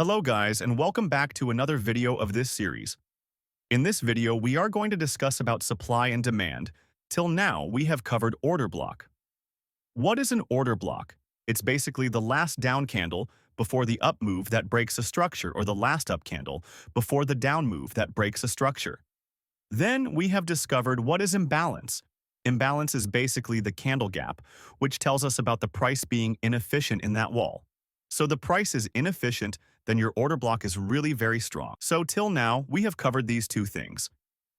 Hello guys, and welcome back to another video of this series. In this video, we are going to discuss about supply and demand. Till now, we have covered order block. What is an order block? It's basically the last down candle before the up move that breaks a structure, or the last up candle before the down move that breaks a structure. Then we have discovered what is imbalance. Imbalance is basically the candle gap, which tells us about the price being inefficient in that wall. So the price is inefficient, then your order block is really very strong. So till now, we have covered these two things.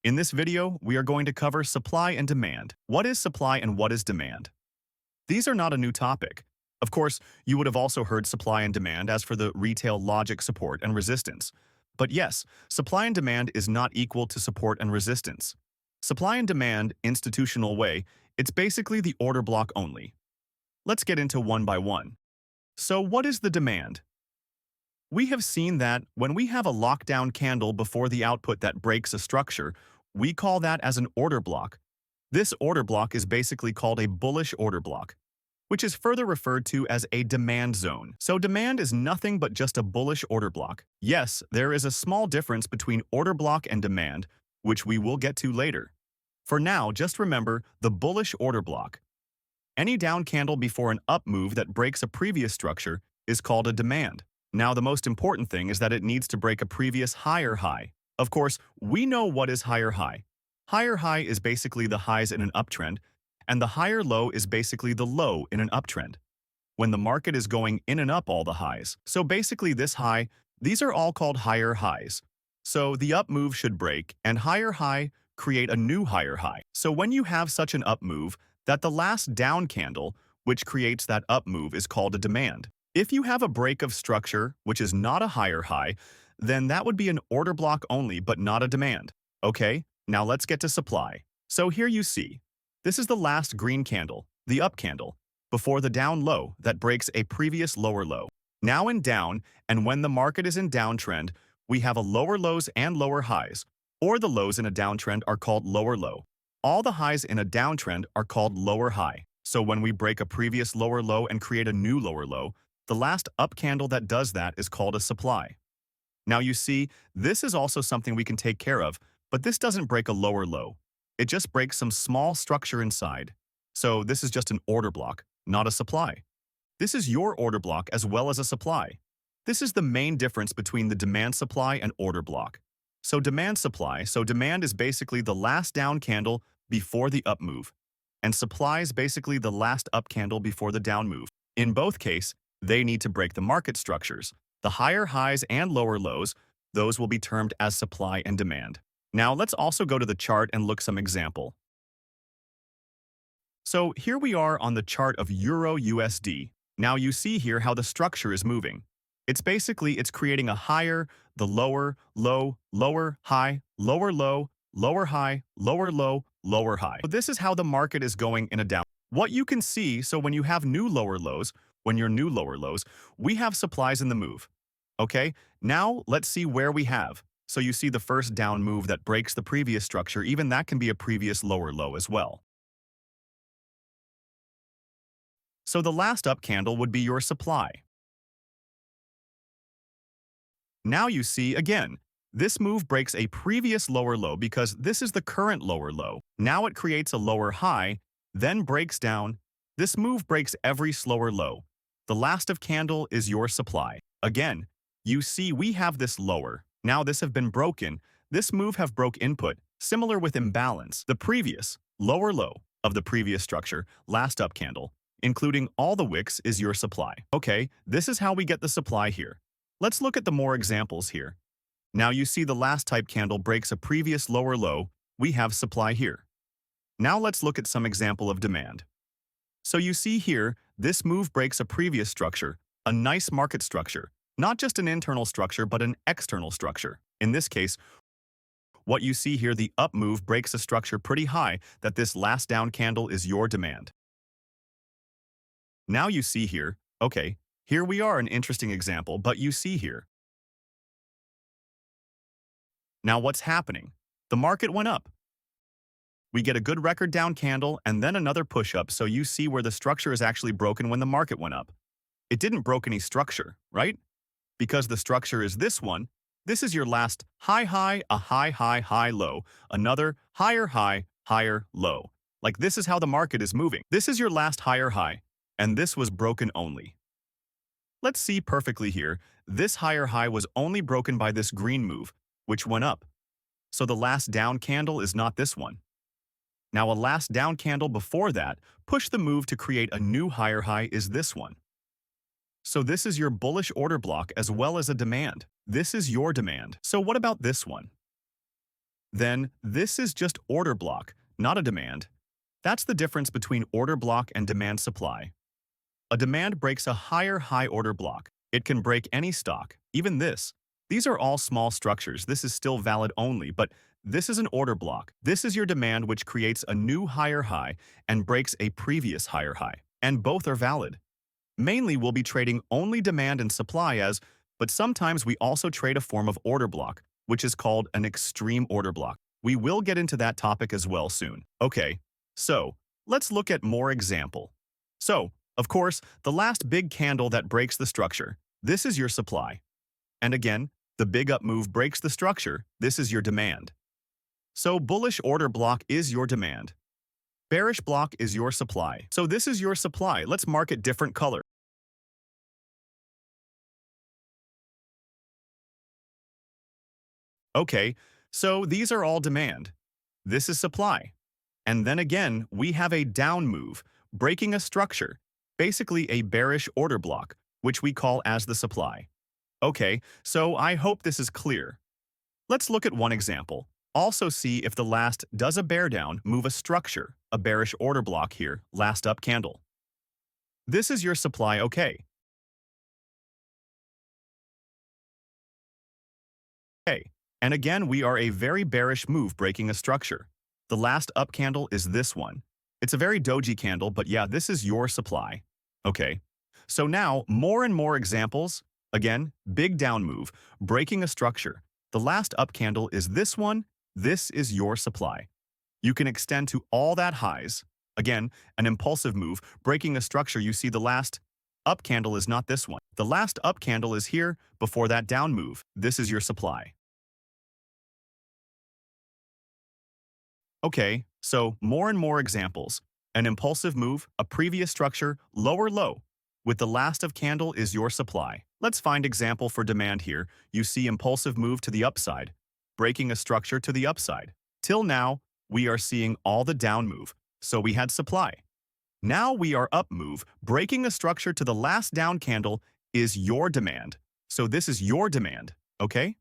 In this video, we are going to cover supply and demand. What is supply and what is demand? These are not a new topic. Of course, you would have also heard supply and demand as for the retail logic support and resistance. But yes, supply and demand is not equal to support and resistance. Supply and demand, institutional way, it's basically the order block only. Let's get into one by one. So what is the demand? We have seen that when we have a lockdown candle before the output that breaks a structure, we call that as an order block. This order block is basically called a bullish order block, which is further referred to as a demand zone. So demand is nothing but just a bullish order block. Yes, there is a small difference between order block and demand, which we will get to later. For now, just remember the bullish order block. Any down candle before an up move that breaks a previous structure is called a demand. Now, the most important thing is that it needs to break a previous higher high. Of course, we know what is higher high. Higher high is basically the highs in an uptrend, and the higher low is basically the low in an uptrend, when the market is going in and up all the highs. So basically this high, these are all called higher highs. So the up move should break, and higher high create a new higher high. So when you have such an up move, that the last down candle, which creates that up move, is called a demand. If you have a break of structure, which is not a higher high, then that would be an order block only, but not a demand. Okay, now let's get to supply. So here you see, this is the last green candle, the up candle, before the down low that breaks a previous lower low. Now in down, and when the market is in downtrend, we have a lower lows and lower highs, or the lows in a downtrend are called lower low. All the highs in a downtrend are called lower high. So when we break a previous lower low and create a new lower low, the last up candle that does that is called a supply. Now you see, this is also something we can take care of, but this doesn't break a lower low. It just breaks some small structure inside. So this is just an order block, not a supply. This is your order block as well as a supply. This is the main difference between the demand supply and order block. So demand supply, so demand is basically the last down candle before the up move, and supply is basically the last up candle before the down move. In both cases, they need to break the market structures. The higher highs and lower lows, those will be termed as supply and demand. Now let's also go to the chart and look some example. So here we are on the chart of Euro USD. Now you see here how the structure is moving. It's creating a higher, the lower, low, lower, high, lower low, lower high, lower low, lower high. So this is how the market is going in a down. What you can see, so when you have new lower lows, we have supplies in the move. Okay, now let's see where we have. So you see the first down move that breaks the previous structure, even that can be a previous lower low as well. So the last up candle would be your supply. Now you see, again, this move breaks a previous lower low because this is the current lower low. Now it creates a lower high, then breaks down. This move breaks every slower low. The last of candle is your supply. Again, you see we have this lower. Now this have been broken. This move have broke input, similar with imbalance. The previous, lower low of the previous structure, last up candle, including all the wicks, is your supply. Okay, this is how we get the supply here. Let's look at the more examples here. Now you see the last type candle breaks a previous lower low, we have supply here. Now let's look at some example of demand. So you see here, this move breaks a previous structure, a nice market structure, not just an internal structure but an external structure. In this case, what you see here, the up move breaks a structure pretty high that this last down candle is your demand. Now you see here, okay, here we are, an interesting example, but you see here. Now what's happening? The market went up. We get a good record down candle and then another push up, so you see where the structure is actually broken when the market went up. It didn't broke any structure, right? Because the structure is this one, this is your last high, high, a high, high, high, low, another higher, high, higher, low. Like this is how the market is moving. This is your last higher high, and this was broken only. Let's see perfectly here. This higher high was only broken by this green move, which went up. So the last down candle is not this one. Now a last down candle before that pushed the move to create a new higher high is this one. So this is your bullish order block as well as a demand. This is your demand. So what about this one? Then this is just order block, not a demand. That's the difference between order block and demand supply. A demand breaks a higher high order block. It can break any stock, even this. These are all small structures. This is still valid only, but this is an order block. This is your demand which creates a new higher high and breaks a previous higher high. And both are valid. Mainly we'll be trading only demand and supply but sometimes we also trade a form of order block, which is called an extreme order block. We will get into that topic as well soon. Okay, so let's look at more example. So, of course, the last big candle that breaks the structure, this is your supply. And again, the big up move breaks the structure, this is your demand. So bullish order block is your demand. Bearish block is your supply. So this is your supply. Let's mark it different color. Okay, so these are all demand. This is supply. And then again, we have a down move, breaking a structure, basically a bearish order block, which we call as the supply. Okay, so I hope this is clear. Let's look at one example. Also see if the last does a bear down move a structure, a bearish order block here, last up candle. This is your supply, okay. Okay, and again we are a very bearish move breaking a structure. The last up candle is this one. It's a very doji candle, but yeah, this is your supply. Okay, so now more and more examples. Again, big down move, breaking a structure. The last up candle is this one. This is your supply. You can extend to all that highs. Again, an impulsive move, breaking a structure. You see the last up candle is not this one. The last up candle is here before that down move. This is your supply. Okay, so more and more examples. An impulsive move, a previous structure, lower low. With the last of candle is your supply. Let's find example for demand here. You see impulsive move to the upside, breaking a structure to the upside. Till now, we are seeing all the down move, so we had supply. Now we are up move, breaking a structure to the last down candle is your demand. So this is your demand, okay?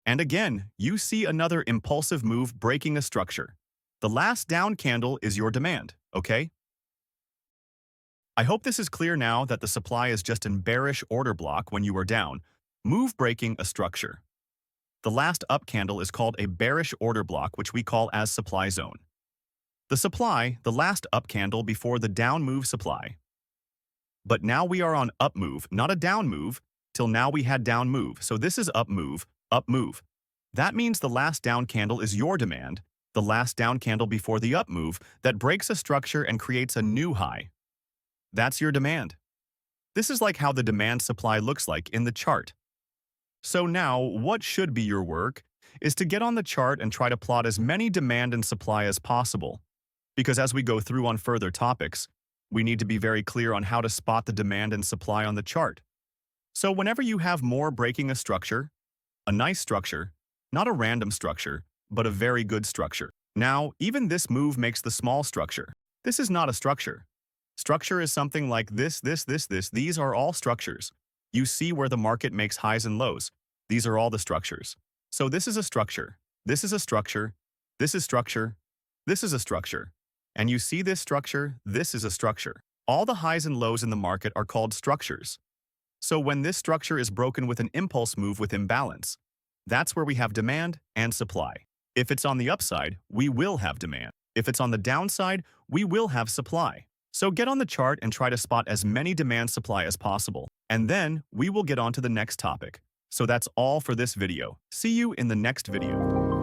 And again, you see another impulsive move breaking a structure. The last down candle is your demand, okay? I hope this is clear now that the supply is just a bearish order block when you are down, move breaking a structure. The last up candle is called a bearish order block, which we call as supply zone. The supply, the last up candle before the down move supply. But now we are on up move, not a down move, till now we had down move, so this is up move, up move. That means the last down candle is your demand, the last down candle before the up move that breaks a structure and creates a new high. That's your demand. This is like how the demand supply looks like in the chart. So now, what should be your work is to get on the chart and try to plot as many demand and supply as possible. Because as we go through on further topics, we need to be very clear on how to spot the demand and supply on the chart. So whenever you have more breaking a structure, a nice structure, not a random structure, but a very good structure. Now, even this move makes the small structure. This is not a structure. Structure is something like this. These are all structures. You see where the market makes highs and lows. These are all the structures. So this is a structure. This is a structure. This is structure. This is a structure. And you see this structure. This is a structure. All the highs and lows in the market are called structures. So when this structure is broken with an impulse move with imbalance, that's where we have demand and supply. If it's on the upside, we will have demand. If it's on the downside, we will have supply. So get on the chart and try to spot as many demand supply as possible. And then we will get on to the next topic. So that's all for this video. See you in the next video.